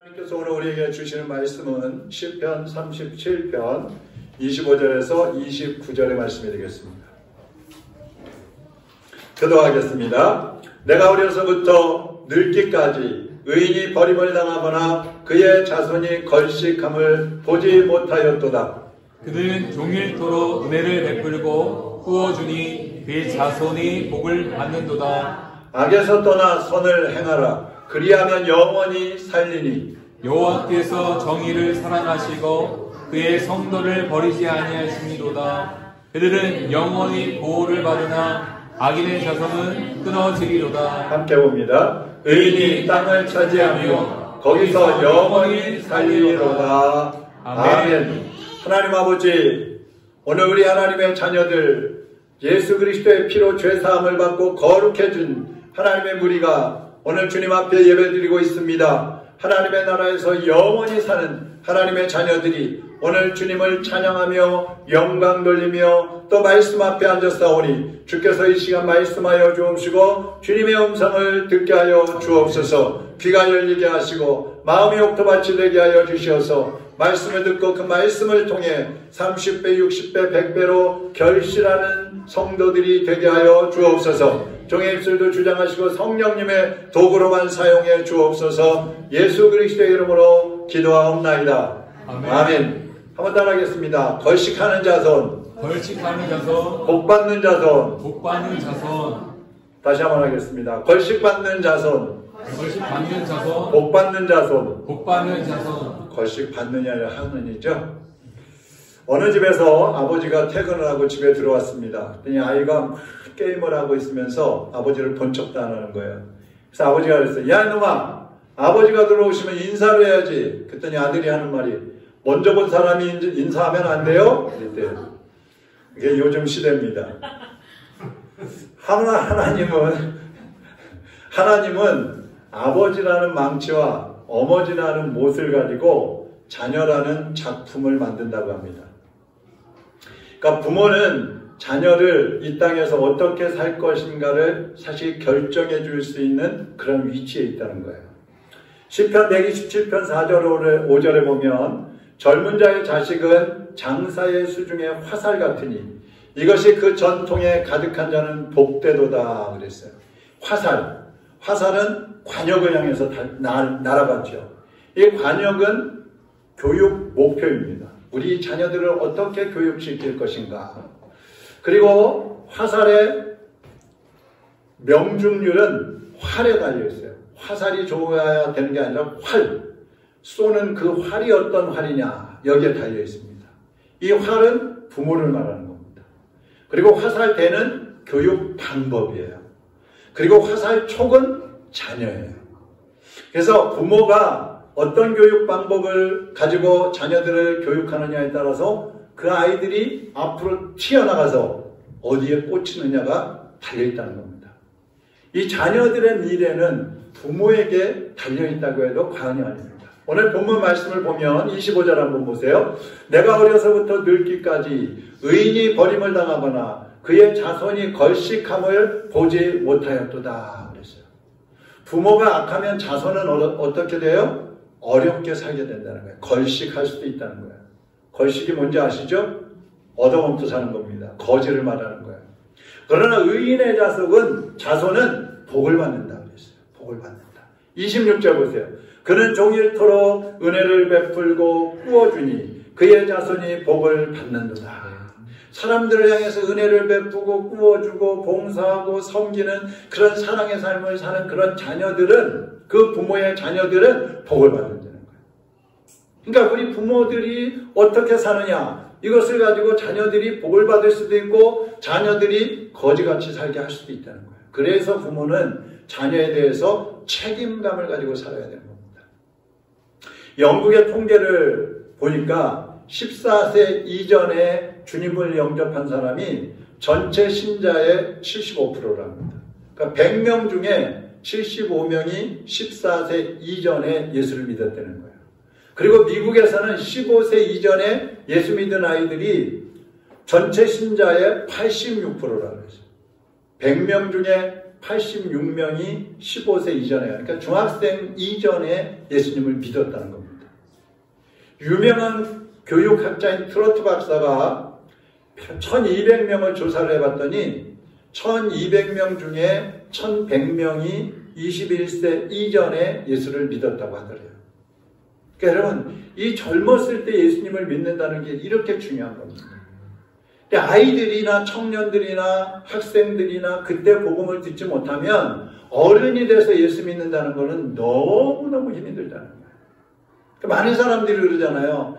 하나님께서 오늘 우리에게 주시는 말씀은 시편 37편 25절에서 29절의 말씀이 되겠습니다. 기도하겠습니다. 내가 어려서부터 늙기까지 의인이 버림을 당하거나 그의 자손이 걸식함을 보지 못하였도다. 그들은 종일토록 은혜를 베풀고 꾸어주니 그의 자손이 복을 받는도다. 악에서 떠나 선을 행하라. 그리하면 영원히 살리니. 여호와께서 정의를 사랑하시고 그의 성도를 버리지 아니하시니로다. 그들은 영원히 보호를 받으나 악인의 자손은 끊어지리로다. 함께 봅니다. 의인이 땅을 차지하며 거기서 영원히 살리리로다. 아멘. 하나님 아버지, 오늘 우리 하나님의 자녀들 예수 그리스도의 피로 죄사함을 받고 거룩해진 하나님의 무리가 오늘 주님 앞에 예배드리고 있습니다. 하나님의 나라에서 영원히 사는 하나님의 자녀들이 오늘 주님을 찬양하며 영광 돌리며 또 말씀 앞에 앉았사오니 주께서 이 시간 말씀하여 주옵시고 주님의 음성을 듣게 하여 주옵소서. 귀가 열리게 하시고 마음이 옥토밭이 되게 하여 주시어서 말씀을 듣고 그 말씀을 통해 30배, 60배, 100배로 결실하는 성도들이 되게 하여 주옵소서. 종의 입술도 주장하시고 성령님의 도구로만 사용해 주옵소서. 예수 그리스도의 이름으로 기도하옵나이다. 아멘. 아멘. 한번 따라하겠습니다. 걸식하는 자손, 걸식하는 자손, 복받는 자손, 복받는 자손. 다시 한번 하겠습니다. 걸식받는 자손, 걸식받는 자손, 복받는 자손. 복받는 자손. 걸식받느냐 하느니죠. 어느 집에서 아버지가 퇴근을 하고 집에 들어왔습니다. 그랬더니 아이가 막 게임을 하고 있으면서 아버지를 본 척도 안 하는 거예요. 그래서 아버지가 그랬어요. 야 이놈아, 아버지가 들어오시면 인사를 해야지. 그랬더니 아들이 하는 말이, 먼저 본 사람이 인사하면 안 돼요? 그랬대요. 이게 요즘 시대입니다. 하나님은 아버지라는 망치와 어머니라는 못을 가지고 자녀라는 작품을 만든다고 합니다. 그러니까 부모는 자녀를 이 땅에서 어떻게 살 것인가를 사실 결정해 줄 수 있는 그런 위치에 있다는 거예요. 시편 127편 4절 5절에 보면 젊은 자의 자식은 장사의 수중에 화살 같으니 이것이 그 전통에 가득한 자는 복되도다 그랬어요. 화살은 관역을 향해서 날아가죠. 이 관역은 교육 목표입니다. 우리 자녀들을 어떻게 교육시킬 것인가. 그리고 화살의 명중률은 활에 달려있어요. 화살이 좋아야 되는 게 아니라 쏘는 그 활이 어떤 활이냐 여기에 달려있습니다. 이 활은 부모를 말하는 겁니다. 그리고 화살대는 교육 방법이에요. 그리고 화살촉은 자녀예요. 그래서 부모가 어떤 교육 방법을 가지고 자녀들을 교육하느냐에 따라서 그 아이들이 앞으로 튀어나가서 어디에 꽂히느냐가 달려있다는 겁니다. 이 자녀들의 미래는 부모에게 달려있다고 해도 과언이 아닙니다. 오늘 본문 말씀을 보면 25절 한번 보세요. 내가 어려서부터 늙기까지 의인이 버림을 당하거나 그의 자손이 걸식함을 보지 못하였도다 그랬어요. 부모가 악하면 자손은 어떻게 돼요? 어렵게 살게 된다는 거예요. 걸식할 수도 있다는 거예요. 걸식이 뭔지 아시죠? 얻어먹고 사는 겁니다. 거지를 말하는 거예요. 그러나 의인의 자손은 복을 받는다 그랬어요. 복을 받는다. 26절 보세요. 그는 종일토록 은혜를 베풀고 꾸어주니 그의 자손이 복을 받는도다. 사람들을 향해서 은혜를 베푸고 꾸어주고 봉사하고 섬기는 그런 사랑의 삶을 사는 그런 자녀들은, 그 부모의 자녀들은 복을 받는다는 거예요. 그러니까 우리 부모들이 어떻게 사느냐, 이것을 가지고 자녀들이 복을 받을 수도 있고 자녀들이 거지같이 살게 할 수도 있다는 거예요. 그래서 부모는 자녀에 대해서 책임감을 가지고 살아야 되는 겁니다. 영국의 통계를 보니까 14세 이전에 주님을 영접한 사람이 전체 신자의 75%랍니다. 그러니까 100명 중에 75명이 14세 이전에 예수를 믿었다는 거예요. 그리고 미국에서는 15세 이전에 예수 믿은 아이들이 전체 신자의 86%라고 했어요. 100명 중에 86명이 15세 이전에, 그러니까 중학생 이전에 예수님을 믿었다는 겁니다. 유명한 교육학자인 트로트 박사가 1200명을 조사를 해봤더니 1200명 중에 1100명이 21세 이전에 예수를 믿었다고 하더래요. 그러니까 여러분, 이 젊었을 때 예수님을 믿는다는 게 이렇게 중요한 겁니다. 근데 아이들이나 청년들이나 학생들이나 그때 복음을 듣지 못하면 어른이 돼서 예수 믿는다는 것은 너무너무 힘이 들다는 거예요. 많은 사람들이 그러잖아요.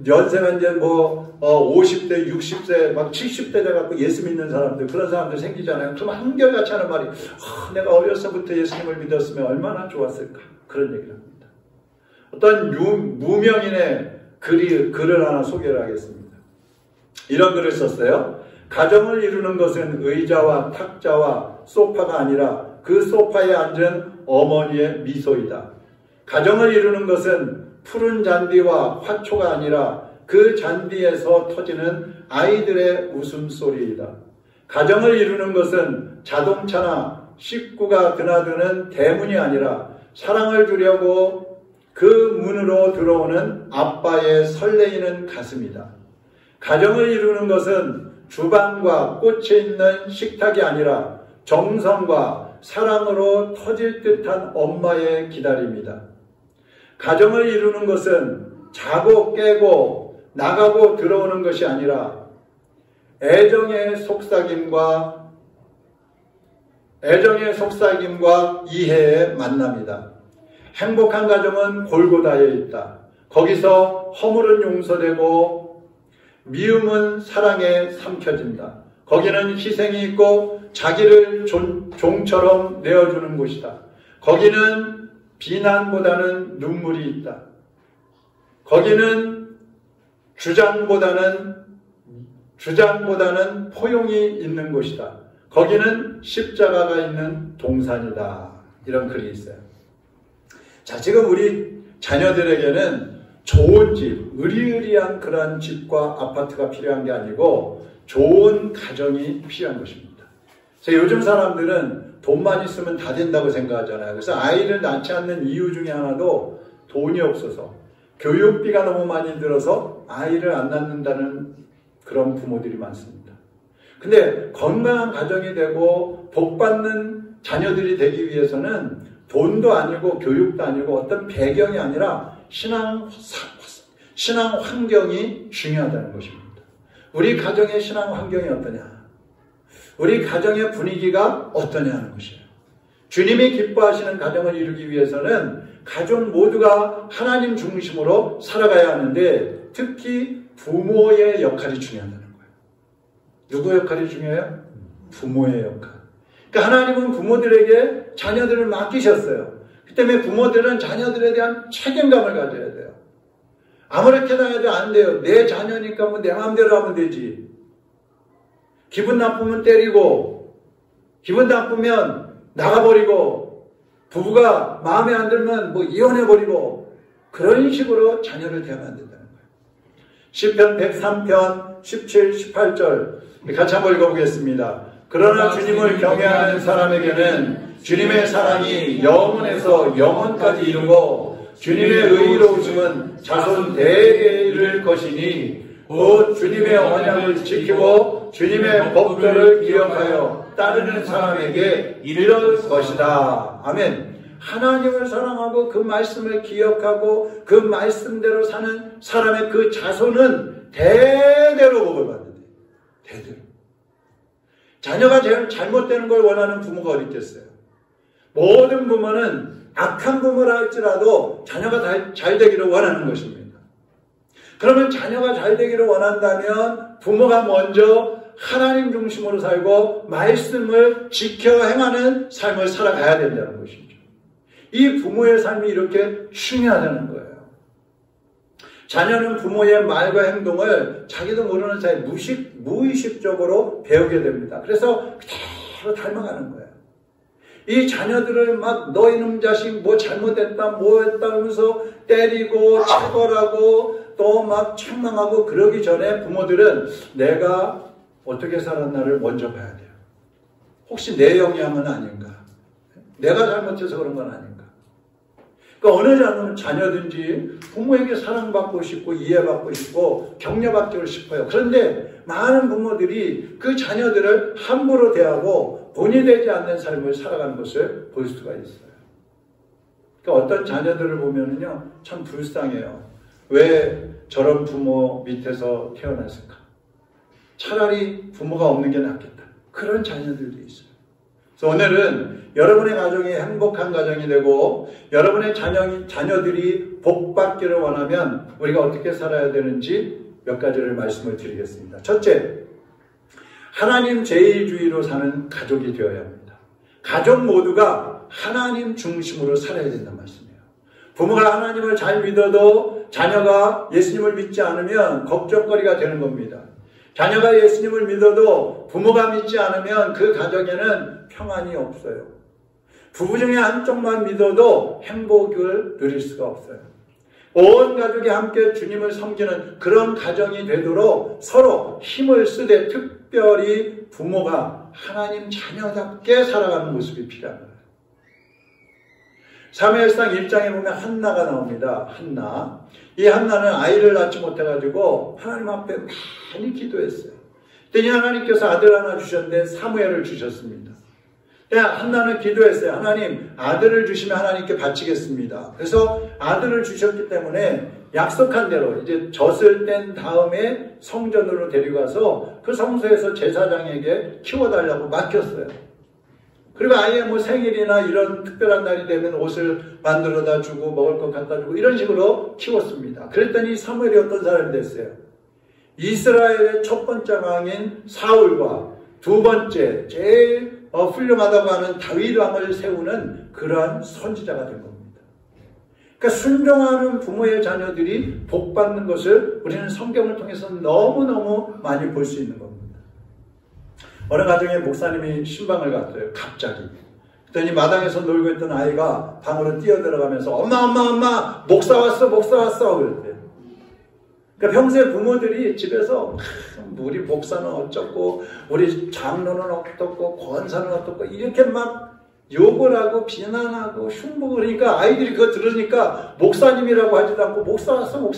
연세가 이제 50대, 60세, 막 70대 돼갖고 예수 믿는 사람들, 그런 사람들 생기잖아요. 그럼 한결같이 하는 말이, 내가 어려서부터 예수님을 믿었으면 얼마나 좋았을까. 그런 얘기를 합니다. 어떤 무명인의 글을 하나 소개를 하겠습니다. 이런 글을 썼어요. 가정을 이루는 것은 의자와 탁자와 소파가 아니라 그 소파에 앉은 어머니의 미소이다. 가정을 이루는 것은 푸른 잔디와 화초가 아니라 그 잔디에서 터지는 아이들의 웃음소리이다. 가정을 이루는 것은 자동차나 식구가 드나드는 대문이 아니라 사랑을 주려고 그 문으로 들어오는 아빠의 설레이는 가슴이다. 가정을 이루는 것은 주방과 꽃이 있는 식탁이 아니라 정성과 사랑으로 터질 듯한 엄마의 기다림이다. 가정을 이루는 것은 자고 깨고 나가고 들어오는 것이 아니라 애정의 속삭임과 이해의 만남이다. 행복한 가정은 골고다에 있다. 거기서 허물은 용서되고 미움은 사랑에 삼켜진다. 거기는 희생이 있고 자기를 종처럼 내어주는 곳이다. 거기는 비난보다는 눈물이 있다. 거기는 주장보다는 포용이 있는 곳이다. 거기는 십자가가 있는 동산이다. 이런 글이 있어요. 자, 지금 우리 자녀들에게는 좋은 집, 의리의리한 그런 집과 아파트가 필요한 게 아니고 좋은 가정이 필요한 것입니다. 그래서 요즘 사람들은 돈만 있으면 다 된다고 생각하잖아요. 그래서 아이를 낳지 않는 이유 중에 하나도 돈이 없어서 교육비가 너무 많이 들어서 아이를 안 낳는다는 그런 부모들이 많습니다. 근데 건강한 가정이 되고 복받는 자녀들이 되기 위해서는 돈도 아니고 교육도 아니고 어떤 배경이 아니라 신앙 환경이 중요하다는 것입니다. 우리 가정의 신앙 환경이 어떠냐? 우리 가정의 분위기가 어떠냐는 것이에요. 주님이 기뻐하시는 가정을 이루기 위해서는 가족 모두가 하나님 중심으로 살아가야 하는데 특히 부모의 역할이 중요하다는 거예요. 누구 역할이 중요해요? 부모의 역할. 그러니까 하나님은 부모들에게 자녀들을 맡기셨어요. 그 때문에 부모들은 자녀들에 대한 책임감을 가져야 돼요. 아무렇게나 해도 안 돼요. 내 자녀니까 뭐 내 마음대로 하면 되지. 기분 나쁘면 때리고, 기분 나쁘면 나가버리고, 부부가 마음에 안 들면 뭐 이혼해버리고, 그런 식으로 자녀를 대하면 안 된다는 거예요. 시편 103편 17, 18절 같이 한번 읽어보겠습니다. 그러나 주님을 경외하는 사람에게는 주님의 사랑이 영원에서 영원까지 이루고 주님의 의로우심은 자손 대대에 이를 것이니 곧 주님의 언약을 지키고 주님의 법도를 기억하여 따르는 사람에게 이를 것이다. 아멘. 하나님을 사랑하고 그 말씀을 기억하고 그 말씀대로 사는 사람의 그 자손은 대대로 복을 받는데, 대대로. 자녀가 잘못되는 걸 원하는 부모가 어디 있겠어요? 모든 부모는 악한 부모라 할지라도 자녀가 잘 되기를 원하는 것입니다. 그러면 자녀가 잘 되기를 원한다면 부모가 먼저 하나님 중심으로 살고 말씀을 지켜 행하는 삶을 살아가야 된다는 것이죠. 이 부모의 삶이 이렇게 중요하다는 거예요. 자녀는 부모의 말과 행동을 자기도 모르는 사이에 무의식적으로 배우게 됩니다. 그래서 그대로 닮아가는 거예요. 이 자녀들을 막 너 이놈 자식 뭐 잘못했다 뭐 했다 하면서 때리고 체벌하고 또 막 책망하고 그러기 전에 부모들은 내가 어떻게 살았나를 먼저 봐야 돼요. 혹시 내 영향은 아닌가? 내가 잘못해서 그런 건 아닌가? 그러니까 어느 자녀든지 부모에게 사랑받고 싶고 이해받고 싶고 격려받기를 싶어요. 그런데 많은 부모들이 그 자녀들을 함부로 대하고 본이 되지 않는 삶을 살아가는 것을 볼 수가 있어요. 그러니까 어떤 자녀들을 보면은요, 참 불쌍해요. 왜 저런 부모 밑에서 태어났을까? 차라리 부모가 없는 게 낫겠다. 그런 자녀들도 있어요. 그래서 오늘은 여러분의 가정이 행복한 가정이 되고 여러분의 자녀들이 복받기를 원하면 우리가 어떻게 살아야 되는지 몇 가지를 말씀을 드리겠습니다. 첫째, 하나님 제일주의로 사는 가족이 되어야 합니다. 가족 모두가 하나님 중심으로 살아야 된다는 말씀이에요. 부모가 하나님을 잘 믿어도 자녀가 예수님을 믿지 않으면 걱정거리가 되는 겁니다. 자녀가 예수님을 믿어도 부모가 믿지 않으면 그 가정에는 평안이 없어요. 부부 중에 한쪽만 믿어도 행복을 누릴 수가 없어요. 온 가족이 함께 주님을 섬기는 그런 가정이 되도록 서로 힘을 쓰되 특별히 부모가 하나님 자녀답게 살아가는 모습이 필요한 거예요. 사무엘상 1장에 보면 한나가 나옵니다. 한나. 이 한나는 아이를 낳지 못해가지고 하나님 앞에 많이 기도했어요. 그랬더니 하나님께서 아들 하나 주셨는데 사무엘을 주셨습니다. 한나는 기도했어요. 하나님, 아들을 주시면 하나님께 바치겠습니다. 그래서 아들을 주셨기 때문에 약속한 대로 이제 젖을 뗀 다음에 성전으로 데리고 가서 그 성소에서 제사장에게 키워달라고 맡겼어요. 그리고 아예 뭐 생일이나 이런 특별한 날이 되면 옷을 만들어다 주고 먹을 것 갖다 주고 이런 식으로 키웠습니다. 그랬더니 사무엘이 어떤 사람이 됐어요? 이스라엘의 첫 번째 왕인 사울과 두 번째 제일 훌륭하다고 하는 다윗 왕을 세우는 그러한 선지자가 된 겁니다. 그러니까 순종하는 부모의 자녀들이 복받는 것을 우리는 성경을 통해서 너무너무 많이 볼 수 있는 겁니다. 어느 가정에 목사님이 신방을 갔어요. 갑자기. 그랬더니 마당에서 놀고 있던 아이가 방으로 뛰어들어가면서 엄마 목사 왔어 그랬대요. 그러니까 평소에 부모들이 집에서 우리 목사는 어쩌고 우리 장로는 어떻고 권사는 어떻고 이렇게 막 욕을 하고 비난하고 흉보고 그러니까 아이들이 그거 들으니까 목사님이라고 하지도 않고 목사 왔어.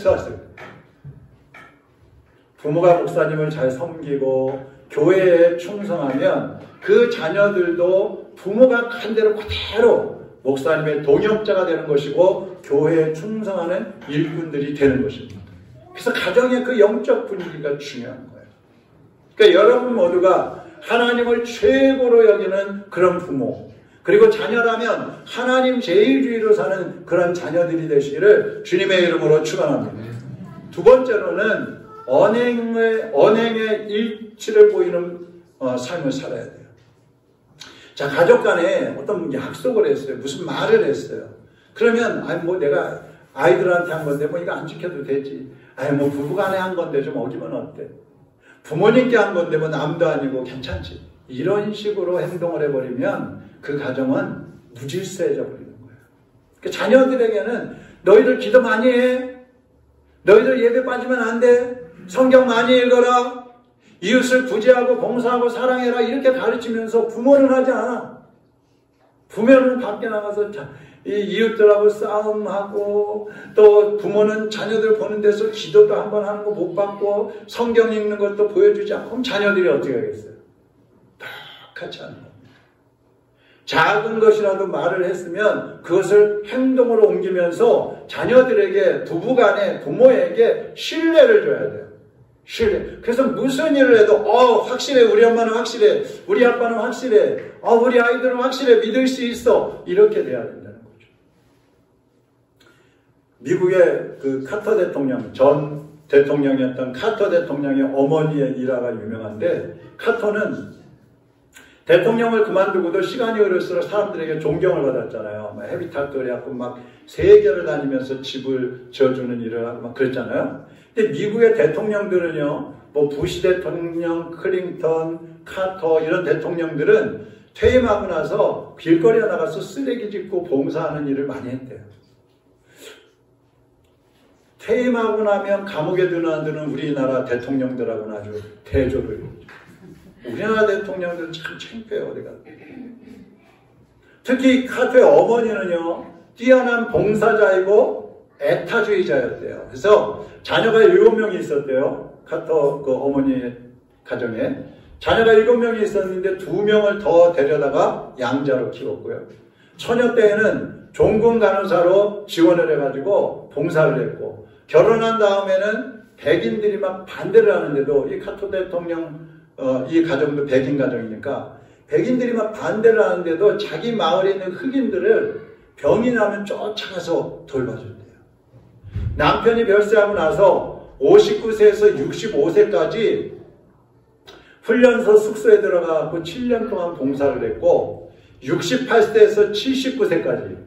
부모가 목사님을 잘 섬기고 교회에 충성하면 그 자녀들도 부모가 한 대로 그대로 목사님의 동역자가 되는 것이고 교회에 충성하는 일꾼들이 되는 것입니다. 그래서 가정의 그 영적 분위기가 중요한 거예요. 그러니까 여러분 모두가 하나님을 최고로 여기는 그런 부모, 그리고 자녀라면 하나님 제일주의로 사는 그런 자녀들이 되시기를 주님의 이름으로 축원합니다. 두 번째로는 언행의 일치를 보이는 삶을 살아야 돼요. 자, 가족 간에 어떤 약속을 했어요. 무슨 말을 했어요. 그러면 내가 아이들한테 한 건데 이거 안 지켜도 되지. 부부 간에 한 건데 좀 어기면 어때? 부모님께 한 건데 남도 아니고 괜찮지. 이런 식으로 행동을 해버리면 그 가정은 무질서해져 버리는 거예요. 그러니까 자녀들에게는 너희들 기도 많이 해. 너희들 예배 빠지면 안 돼. 성경 많이 읽어라. 이웃을 구제하고 봉사하고 사랑해라. 이렇게 가르치면서 부모는 하지 않아. 부모는 밖에 나가서 이웃들하고 싸움하고 또 부모는 자녀들 보는 데서 기도도 한번 하는 거 못 받고 성경 읽는 것도 보여주지 않고 그럼 자녀들이 어떻게 하겠어요? 똑같이 하는 겁니다. 작은 것이라도 말을 했으면 그것을 행동으로 옮기면서 자녀들에게 부부간에 부모에게 신뢰를 줘야 돼요. 신뢰. 그래서 무슨 일을 해도 확실해. 우리 엄마는 확실해. 우리 아빠는 확실해. 우리 아이들은 확실해. 믿을 수 있어. 이렇게 돼야 된다는 거죠. 미국의 그 카터 대통령, 전 대통령이었던 카터 대통령의 어머니의 일화가 유명한데, 카터는 대통령을 그만두고도 시간이 흐를수록 사람들에게 존경을 받았잖아요. 헤비타트 해갖고 세계를 다니면서 집을 지어주는 일을 하고 그랬잖아요. 근데 미국의 대통령들은요, 부시 대통령, 클린턴, 카터 이런 대통령들은 퇴임하고 나서 길거리에 나가서 쓰레기 짚고 봉사하는 일을 많이 했대요. 퇴임하고 나면 감옥에 드나드는 우리나라 대통령들하고는 아주 대조를 했죠. 우리나라 대통령들 참 창피해요, 우리가. 특히 카토의 어머니는요, 뛰어난 봉사자이고 애타주의자였대요. 그래서 자녀가 7명이 있었대요. 카토 그 어머니 가정에. 자녀가 7명이 있었는데 2명을 더 데려다가 양자로 키웠고요. 처녀 때에는 종군 간호사로 지원을 해가지고 봉사를 했고, 결혼한 다음에는 백인들이 막 반대를 하는데도, 이 카토 대통령 이 가정도 백인 가정이니까 백인들이 막 반대를 하는데도 자기 마을에 있는 흑인들을 병이 나면 쫓아가서 돌봐준대요. 남편이 별세하고 나서 59세에서 65세까지 훈련소 숙소에 들어가고 7년 동안 봉사를 했고, 68세에서 79세까지,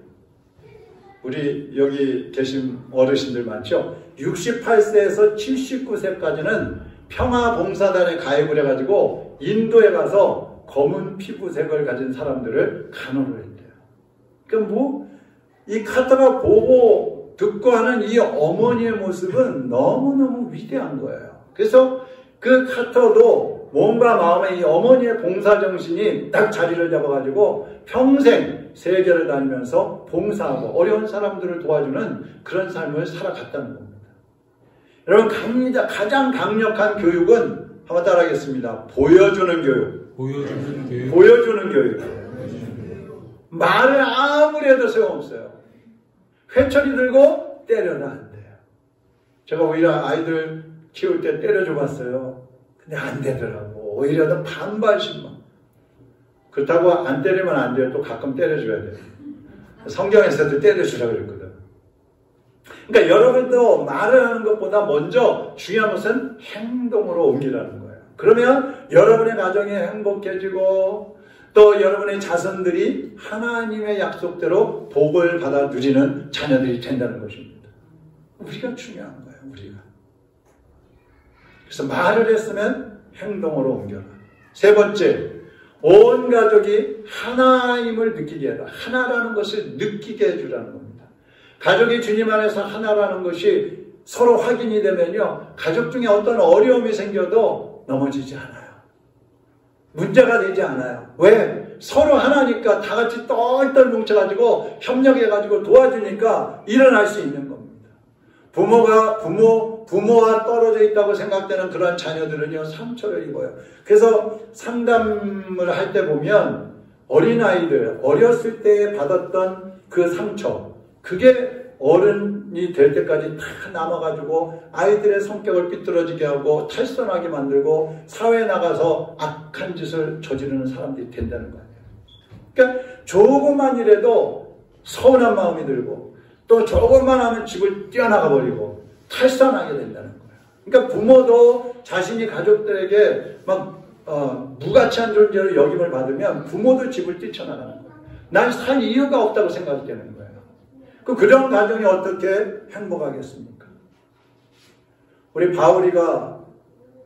우리 여기 계신 어르신들 많죠? 68세에서 79세까지는 평화봉사단에 가입을 해가지고 인도에 가서 검은 피부색을 가진 사람들을 간호를 했대요. 그러니까 이 카토가 보고 듣고 하는 이 어머니의 모습은 너무너무 위대한 거예요. 그래서 그 카토도 몸과 마음에 이 어머니의 봉사정신이 딱 자리를 잡아가지고 평생 세계를 다니면서 봉사하고 어려운 사람들을 도와주는 그런 삶을 살아갔다는 겁니다. 여러분, 가장 강력한 교육은 한번 따라하겠습니다. 보여주는 교육. 보여주는 교육이에요. 말을 아무리 해도 소용없어요. 회초리 들고 때려도 안 돼요. 제가 오히려 아이들 키울 때 때려줘 봤어요. 근데 안 되더라고. 오히려 더 반발심만. 그렇다고 안 때리면 안 돼요. 또 가끔 때려줘야 돼요. 성경에서도 때려주라고 그랬거든. 그러니까 여러분도 말을 하는 것보다 먼저 중요한 것은 행동으로 옮기라는 거예요. 그러면 여러분의 가정이 행복해지고, 또 여러분의 자손들이 하나님의 약속대로 복을 받아 누리는 자녀들이 된다는 것입니다. 우리가 중요한 거예요. 우리가. 그래서 말을 했으면 행동으로 옮겨라. 세 번째, 온 가족이 하나임을 느끼게 해라. 하나라는 것을 느끼게 해주라는 겁니다. 가족이 주님 안에서 하나라는 것이 서로 확인이 되면요, 가족 중에 어떤 어려움이 생겨도 넘어지지 않아요. 문제가 되지 않아요. 왜? 서로 하나니까 다 같이 똘똘 뭉쳐가지고 협력해가지고 도와주니까 일어날 수 있는 겁니다. 부모와 떨어져 있다고 생각되는 그런 자녀들은요, 상처를 입어요. 그래서 상담을 할 때 보면 어린아이들, 어렸을 때 받았던 그 상처, 그게 어른이 될 때까지 다 남아가지고 아이들의 성격을 삐뚤어지게 하고 탈선하게 만들고 사회에 나가서 악한 짓을 저지르는 사람들이 된다는 거예요. 그러니까 조금만 이라도 서운한 마음이 들고, 또 조금만 하면 집을 뛰어나가 버리고 탈선하게 된다는 거예요. 그러니까 부모도 자신이 가족들에게 막 무가치한 존재로 여김을 받으면 부모도 집을 뛰쳐나가는 거예요. 난 살 이유가 없다고 생각이 되는 거예요. 그런 가정이 어떻게 행복하겠습니까? 우리 바울이가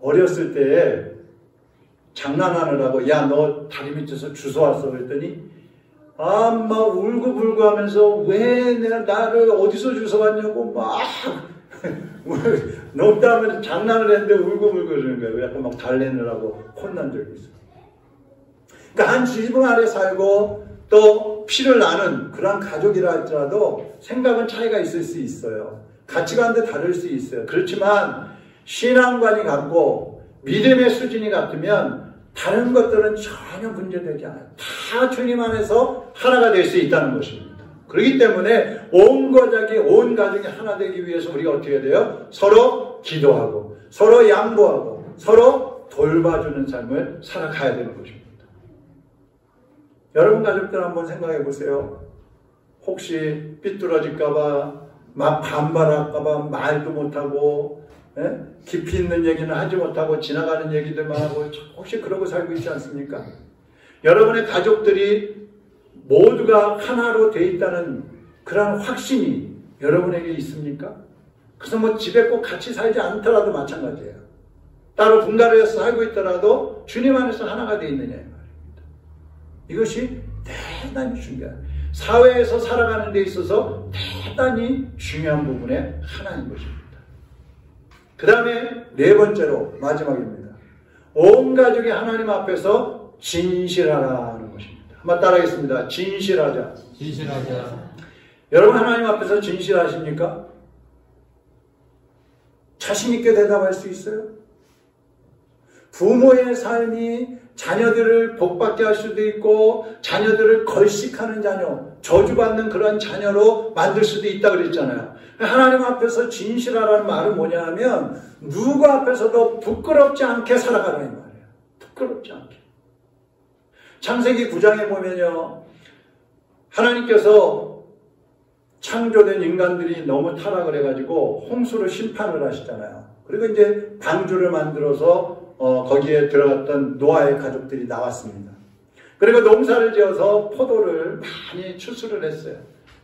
어렸을 때에 장난하느라고, 야, 너 다리 밑에서 주워왔어 그랬더니 막 울고불고 하면서 왜 나를 어디서 주워왔냐고 막 높다 하면 장난을 했는데 울고불고 그러는 거예요. 약간 막 달래느라고 혼난 적이 있어요. 그러니까 한 지붕 아래 살고 또 피를 나는 그런 가족이라 할지라도 생각은 차이가 있을 수 있어요. 가치관도 다를 수 있어요. 그렇지만 신앙관이 같고 믿음의 수준이 같으면 다른 것들은 전혀 문제되지 않아요. 다 주님 안에서 하나가 될 수 있다는 것입니다. 그렇기 때문에 온 가족이 하나 되기 위해서 우리가 어떻게 해야 돼요? 서로 기도하고 서로 양보하고 서로 돌봐주는 삶을 살아가야 되는 것입니다. 여러분 가족들 한번 생각해 보세요. 혹시 삐뚤어질까봐, 막 반발할까봐 말도 못하고, 깊이 있는 얘기는 하지 못하고 지나가는 얘기들만 하고, 혹시 그러고 살고 있지 않습니까? 여러분의 가족들이 모두가 하나로 돼 있다는 그런 확신이 여러분에게 있습니까? 그래서 집에 꼭 같이 살지 않더라도 마찬가지예요. 따로 분가를 해서 살고 있더라도 주님 안에서 하나가 돼 있느냐. 이것이 대단히 중요해요. 사회에서 살아가는 데 있어서 대단히 중요한 부분의 하나인 것입니다. 그 다음에 네 번째로 마지막입니다. 온 가족이 하나님 앞에서 진실하라는 것입니다. 한번 따라하겠습니다. 진실하자. 진실하자. 여러분 하나님 앞에서 진실하십니까? 자신 있게 대답할 수 있어요? 부모의 삶이 자녀들을 복받게 할 수도 있고 자녀들을 걸식하는 자녀, 저주받는 그런 자녀로 만들 수도 있다 그랬잖아요. 하나님 앞에서 진실하라는 말은 뭐냐 하면 누구 앞에서도 부끄럽지 않게 살아가라는 말이에요. 부끄럽지 않게. 창세기 9장에 보면요, 하나님께서 창조된 인간들이 너무 타락을 해가지고 홍수로 심판을 하시잖아요. 그리고 이제 방주를 만들어서 거기에 들어갔던 노아의 가족들이 나왔습니다. 그리고 농사를 지어서 포도를 많이 추수를 했어요.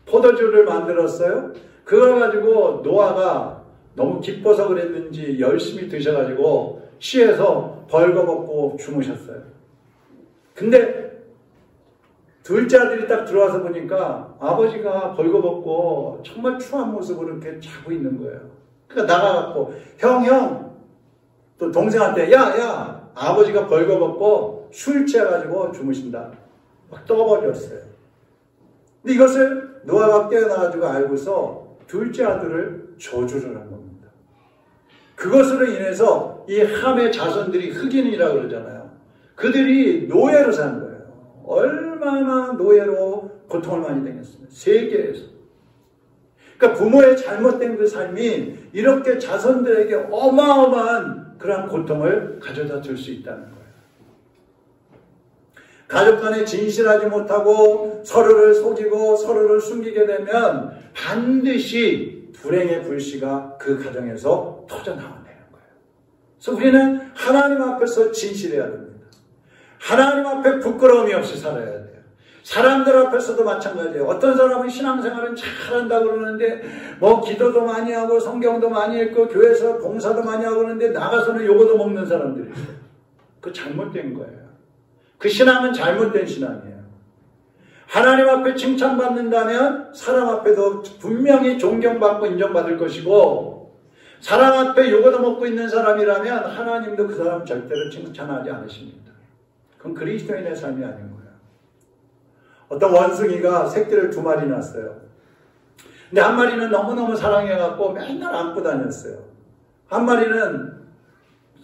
포도주를 만들었어요. 그걸 가지고 노아가 너무 기뻐서 그랬는지 열심히 드셔가지고 시에서 벌거벗고 주무셨어요. 근데 둘째 아들이 딱 들어와서 보니까 아버지가 벌거벗고 정말 추한 모습으로 이렇게 자고 있는 거예요. 그러니까 나가갖고 형 또 동생한테 야 아버지가 벌거벗고 술 취해가지고 주무신다. 막 떠버렸어요. 근데 이것을 노아가 깨어나가지고 알고서 둘째 아들을 저주를 한 겁니다. 그것으로 인해서 이 함의 자손들이 흑인이라고 그러잖아요. 그들이 노예로 산 거예요. 얼마나 노예로 고통을 많이 당했습니다. 세계에서. 그러니까 부모의 잘못된 그 삶이 이렇게 자손들에게 어마어마한 그러한 고통을 가져다 줄 수 있다는 거예요. 가족 간에 진실하지 못하고 서로를 속이고 서로를 숨기게 되면 반드시 불행의 불씨가 그 가정에서 터져나온다는 거예요. 그래서 우리는 하나님 앞에서 진실해야 됩니다. 하나님 앞에 부끄러움이 없이 살아야 돼요. 사람들 앞에서도 마찬가지예요. 어떤 사람은 신앙생활은 잘한다고 그러는데 뭐 기도도 많이 하고 성경도 많이 읽고 교회에서 봉사도 많이 하고 그러는데 나가서는 요거도 먹는 사람들이 있어요. 그거 잘못된 거예요. 그 신앙은 잘못된 신앙이에요. 하나님 앞에 칭찬받는다면 사람 앞에도 분명히 존경받고 인정받을 것이고 사람 앞에 요거도 먹고 있는 사람이라면 하나님도 그 사람 절대로 칭찬하지 않으십니다. 그건 그리스도인의 삶이 아닌 거예요. 어떤 원숭이가 새끼를 2마리 낳았어요. 근데 한 마리는 너무너무 사랑해갖고 맨날 안고 다녔어요. 한 마리는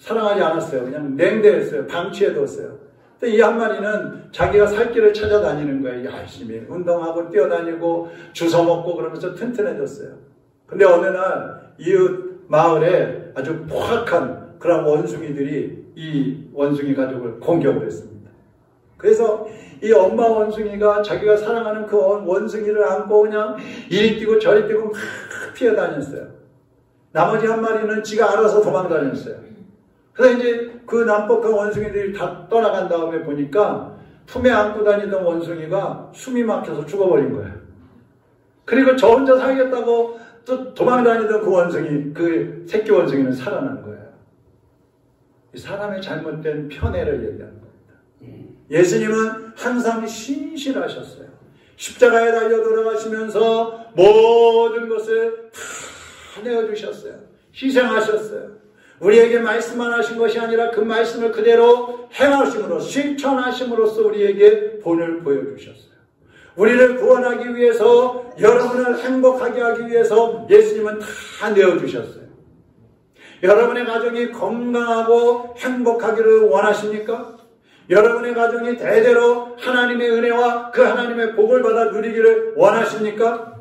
사랑하지 않았어요. 그냥 냉대했어요. 방치해뒀어요. 근데 이 한 마리는 자기가 살 길을 찾아다니는 거예요. 열심히 운동하고 뛰어다니고 주워먹고 그러면서 튼튼해졌어요. 근데 어느 날 이웃 마을에 아주 포악한 그런 원숭이들이 이 원숭이 가족을 공격을 했습니다. 그래서 이 엄마 원숭이가 자기가 사랑하는 그 원숭이를 안고 그냥 이리 뛰고 저리 뛰고 막 피해 다녔어요. 나머지 한 마리는 지가 알아서 도망 다녔어요. 그래서 이제 그 난폭한 원숭이들이 다 떠나간 다음에 보니까 품에 안고 다니던 원숭이가 숨이 막혀서 죽어버린 거예요. 그리고 저 혼자 살겠다고 또 도망 다니던 그 원숭이, 그 새끼 원숭이는 살아난 거예요. 이 사람의 잘못된 편애를 얘기하는 겁니다. 예수님은 항상 신실하셨어요. 십자가에 달려 돌아가시면서 모든 것을 다 내어주셨어요. 희생하셨어요. 우리에게 말씀만 하신 것이 아니라 그 말씀을 그대로 행하심으로 실천하심으로써 우리에게 본을 보여주셨어요. 우리를 구원하기 위해서 여러분을 행복하게 하기 위해서 예수님은 다 내어주셨어요. 여러분의 가정이 건강하고 행복하기를 원하십니까? 여러분의 가정이 대대로 하나님의 은혜와 그 하나님의 복을 받아 누리기를 원하십니까?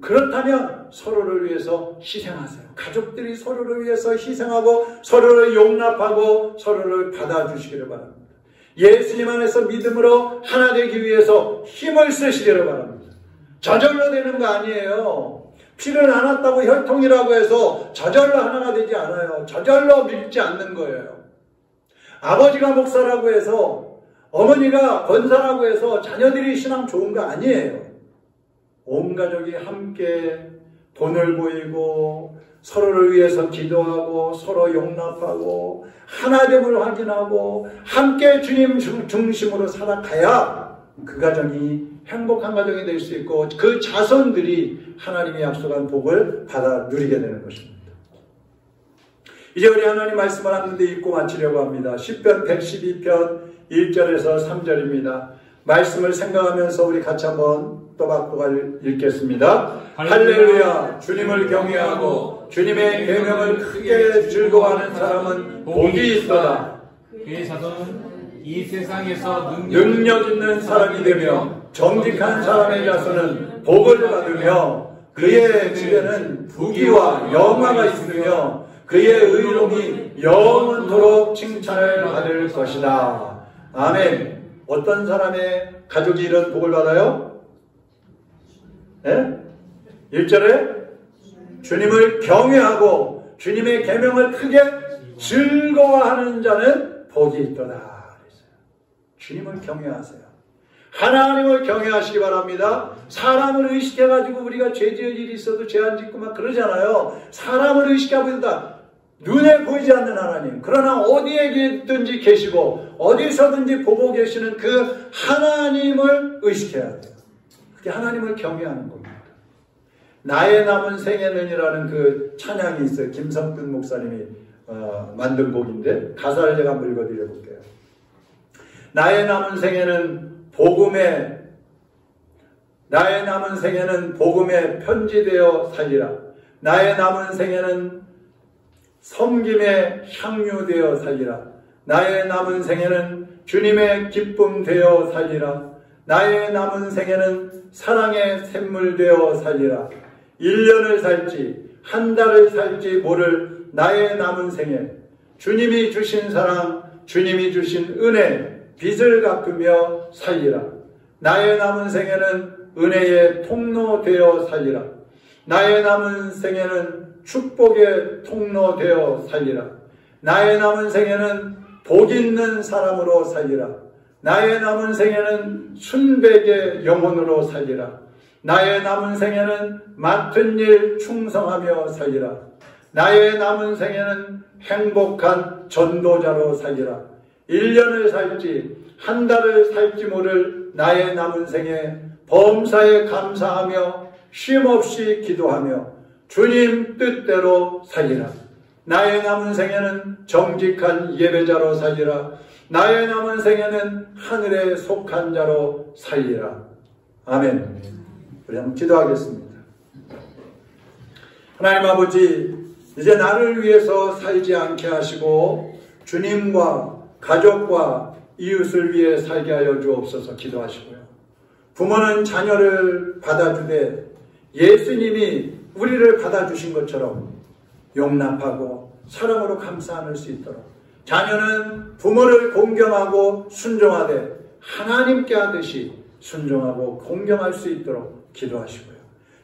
그렇다면 서로를 위해서 희생하세요. 가족들이 서로를 위해서 희생하고 서로를 용납하고 서로를 받아주시기를 바랍니다. 예수님 안에서 믿음으로 하나 되기 위해서 힘을 쓰시기를 바랍니다. 저절로 되는 거 아니에요. 피를 나눴다고 혈통이라고 해서 저절로 하나가 되지 않아요. 저절로 믿지 않는 거예요. 아버지가 목사라고 해서 어머니가 권사라고 해서 자녀들이 신앙 좋은 거 아니에요. 온 가족이 함께 본을 보이고 서로를 위해서 기도하고 서로 용납하고 하나됨을 확인하고 함께 주님 중심으로 살아가야 그 가정이 행복한 가정이 될 수 있고 그 자손들이 하나님이 약속한 복을 받아 누리게 되는 것입니다. 이제 우리 하나님 말씀을 한 군데 읽고 마치려고 합니다. 시편 112편 1절에서 3절입니다. 말씀을 생각하면서 우리 같이 한번 또박또박 읽겠습니다. 할렐루야. 주님을 경외하고 주님의 계명을 크게 즐거워하는 사람은 복이 있도다. 그의 자손은 이 세상에서 능력 있는 사람이 되며 정직한 사람의 자손은 복을 받으며 그의 집에는 부귀와 영화가 있으며 그의 의로움이 영원토록 칭찬을 받을 것이다. 아멘. 어떤 사람의 가족이 이런 복을 받아요? 네? 1절에 주님을 경외하고 주님의 계명을 크게 즐거워하는 자는 복이 있도다. 주님을 경외하세요. 하나님을 경외하시기 바랍니다. 사람을 의식해가지고 우리가 죄 지을 일이 있어도 죄 안 짓고 막 그러잖아요. 사람을 의식하고 있다. 눈에 보이지 않는 하나님. 그러나 어디에든지 계시고 어디서든지 보고 계시는 그 하나님을 의식해야 돼요. 그게 하나님을 경외하는 겁니다. 나의 남은 생애는이라는 그 찬양이 있어요. 김성근 목사님이 만든 곡인데 가사를 제가 한번 읽어드려 볼게요. 나의 남은 생애는 복음에 편지되어 살리라. 나의 남은 생애는 섬김의 향유되어 살리라. 나의 남은 생애는 주님의 기쁨 되어 살리라. 나의 남은 생애는 사랑의 샘물 되어 살리라. 1년을 살지 한 달을 살지 모를 나의 남은 생애, 주님이 주신 사랑, 주님이 주신 은혜, 빚을 갚으며 살리라. 나의 남은 생애는 은혜의 통로 되어 살리라. 나의 남은 생애는 축복의 통로 되어 살리라. 나의 남은 생애는 복 있는 사람으로 살리라. 나의 남은 생애는 순백의 영혼으로 살리라. 나의 남은 생애는 맡은 일 충성하며 살리라. 나의 남은 생애는 행복한 전도자로 살리라. 1년을 살지 한 달을 살지 모를 나의 남은 생에 범사에 감사하며 쉼없이 기도하며 주님 뜻대로 살리라. 나의 남은 생에는 정직한 예배자로 살리라. 나의 남은 생에는 하늘에 속한 자로 살리라. 아멘. 우리 한번 기도하겠습니다. 하나님 아버지, 이제 나를 위해서 살지 않게 하시고 주님과 가족과 이웃을 위해 살게 하여 주옵소서. 기도하시고요. 부모는 자녀를 받아주되 예수님이 우리를 받아주신 것처럼 용납하고 사랑으로 감싸 안을 수 있도록, 자녀는 부모를 공경하고 순종하되 하나님께 하듯이 순종하고 공경할 수 있도록 기도하시고요.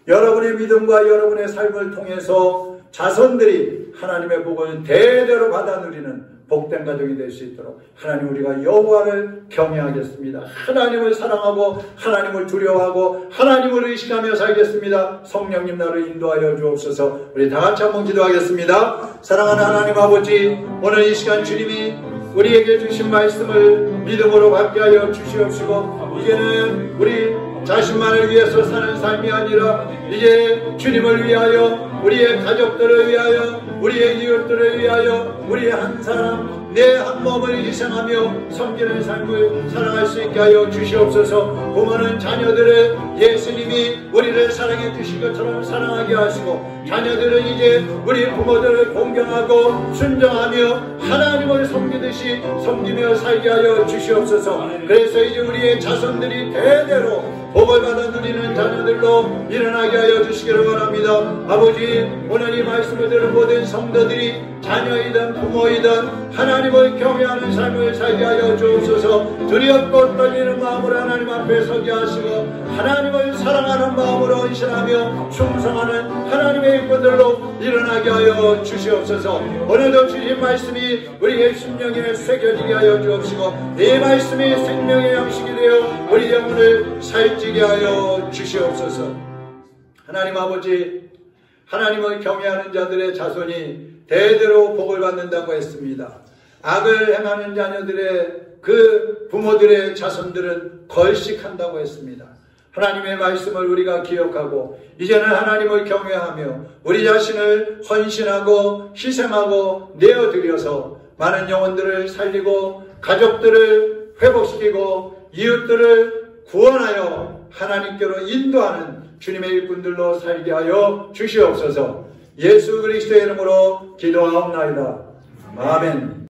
여러분의 믿음과 여러분의 삶을 통해서 자손들이 하나님의 복을 대대로 받아 누리는 복된 가족이 될 수 있도록 하나님, 우리가 여호와를 경외하겠습니다. 하나님을 사랑하고 하나님을 두려워하고 하나님을 의식하며 살겠습니다. 성령님 나를 인도하여 주옵소서. 우리 다 같이 한번 기도하겠습니다. 사랑하는 하나님 아버지, 오늘 이 시간 주님이 우리에게 주신 말씀을 믿음으로 받게 하여 주시옵시고, 이제는 우리 자신만을 위해서 사는 삶이 아니라 이제 주님을 위하여, 우리의 가족들을 위하여, 우리의 이웃들을 위하여, 우리의 한 사람 내 한 몸을 희생하며 섬기는 삶을 살아갈 수 있게 하여 주시옵소서. 부모는 자녀들을 예수님이 우리를 사랑해 주신 것처럼 사랑하게 하시고, 자녀들은 이제 우리 부모들을 공경하고 순종하며 하나님을 섬기듯이 섬기며 살게 하여 주시옵소서. 그래서 이제 우리의 자손들이 대대로 복을 받아 누리는 자녀들로 일어나게 하여 주시기를 원합니다. 아버지, 오늘 이 말씀을 들은 모든 성도들이 자녀이든 부모이든 하나님을 경외하는 삶을 살게 하여 주옵소서. 두렵고 떨리는 마음으로 하나님 앞에 서게 하시고, 하나님을 사랑하는 마음으로 헌신하며 충성하는 하나님의 일꾼들로 일어나게 하여 주시옵소서. 오늘도 주신 말씀이 우리의 심령에 새겨지게 하여 주옵시고, 이 말씀이 생명의 양식이 되어 우리 영혼을 살찌게 하여 주시옵소서. 하나님 아버지, 하나님을 경외하는 자들의 자손이 대대로 복을 받는다고 했습니다. 악을 행하는 자녀들의 그 부모들의 자손들은 걸식한다고 했습니다. 하나님의 말씀을 우리가 기억하고 이제는 하나님을 경외하며 우리 자신을 헌신하고 희생하고 내어드려서 많은 영혼들을 살리고 가족들을 회복시키고 이웃들을 구원하여 하나님께로 인도하는 주님의 일꾼들로 살게 하여 주시옵소서. 예수 그리스도의 이름으로 기도하옵나이다. 아멘.